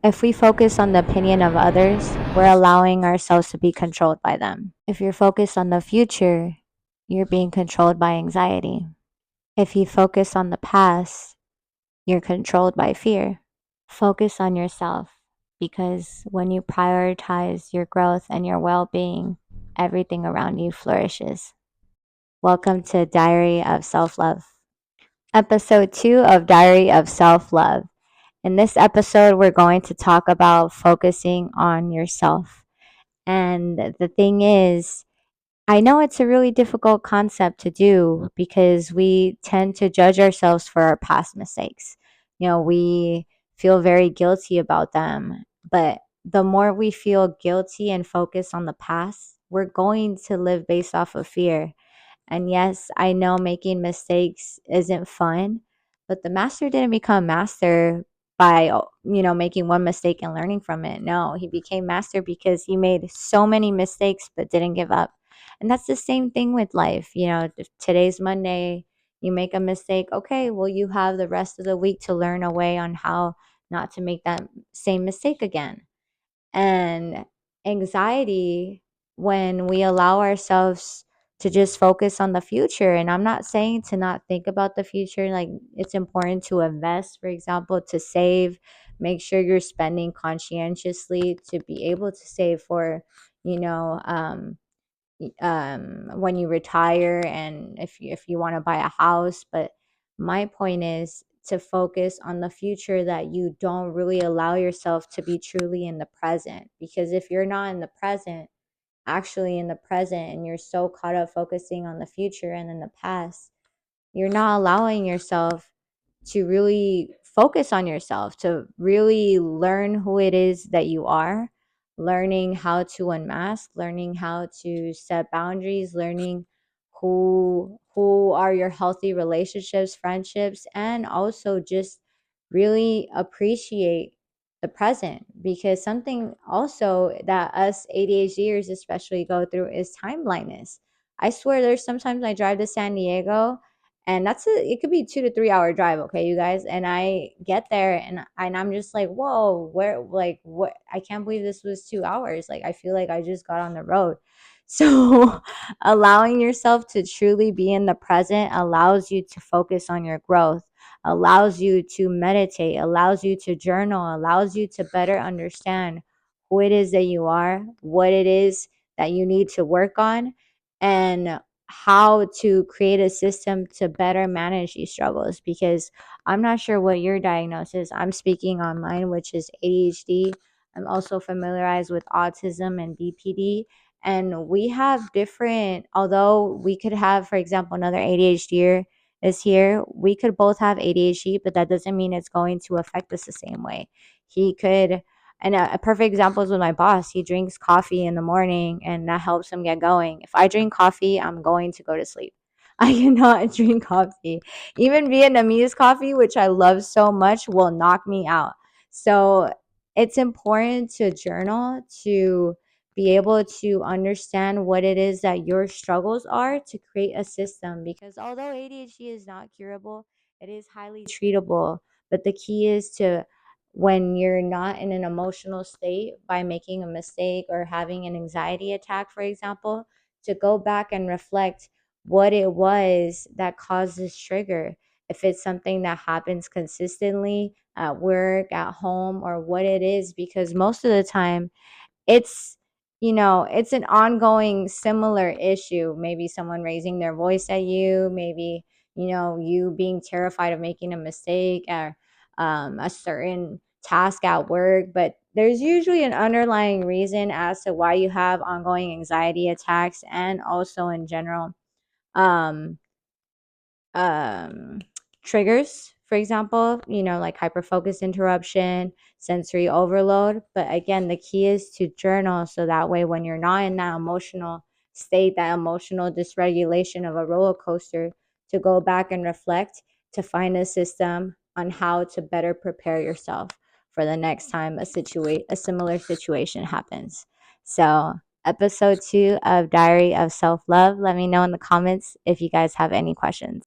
If we focus on the opinion of others, we're allowing ourselves to be controlled by them. If you're focused on the future, you're being controlled by anxiety. If you focus on the past, you're controlled by fear. Focus on yourself because when you prioritize your growth and your well being, everything around you flourishes. Welcome to Diary of Self Love, episode 2 of Diary of Self Love. In this episode, we're going to talk about focusing on yourself. And the thing is, I know it's a really difficult concept to do because we tend to judge ourselves for our past mistakes. We feel very guilty about them. But the more we feel guilty and focus on the past, we're going to live based off of fear. And yes, I know making mistakes isn't fun, but the master didn't become master by, making one mistake and learning from it. No, he became master because he made so many mistakes but didn't give up. And that's the same thing with life. If today's Monday, you make a mistake, okay, well, you have the rest of the week to learn a way on how not to make that same mistake again. And anxiety, when we allow ourselves to just focus on the future, and I'm not saying to not think about the future, like it's important to invest, for example, to save, make sure you're spending conscientiously to be able to save for, you know, when you retire, and if you want to buy a house. But my point is to focus on the future, that you don't really allow yourself to be truly in the present, because if you're not in the present, actually in the present, and you're so caught up focusing on the future and in the past, you're not allowing yourself to really focus on yourself, to really learn who it is that you are, learning how to unmask, learning how to set boundaries, learning who are your healthy relationships, friendships, and also just really appreciate the present. Because something also that us ADHDers especially go through is time blindness. I swear there's sometimes I drive to San Diego, and it could be 2 to 3 hour drive, okay, you guys, and I get there, and I'm just like, whoa, where, like, what, I can't believe this was 2 hours, like I feel like I just got on the road. So allowing yourself to truly be in the present allows you to focus on your growth, allows you to meditate, allows you to journal, allows you to better understand who it is that you are, what it is that you need to work on, and how to create a system to better manage these struggles. Because I'm not sure what your diagnosis, I'm speaking on mine, which is ADHD. I'm also familiarized with autism and BPD. And we have different, although we could have, for example, another ADHD is here, we could both have ADHD, but that doesn't mean it's going to affect us the same way. He could, and a perfect example is with my boss. He drinks coffee in the morning and that helps him get going. If I drink coffee, I'm going to go to sleep. I cannot drink coffee. Even Vietnamese coffee, which I love so much, will knock me out. So it's important to journal, to be able to understand what it is that your struggles are, to create a system. Because although ADHD is not curable, it is highly treatable. But the key is to, when you're not in an emotional state by making a mistake or having an anxiety attack, for example, to go back and reflect what it was that caused this trigger. If it's something that happens consistently at work, at home, or what it is, because most of the time it's it's an ongoing similar issue. Maybe someone raising their voice at you, maybe you being terrified of making a mistake, or a certain task at work. But there's usually an underlying reason as to why you have ongoing anxiety attacks, and also in general um um, triggers, for example, like hyperfocus interruption, sensory overload. But again, the key is to journal, so that way when you're not in that emotional state, that emotional dysregulation of a roller coaster, to go back and reflect, to find a system on how to better prepare yourself for the next time a similar situation happens. So episode 2 of Diary of Self Love. Let me know in the comments if you guys have any questions.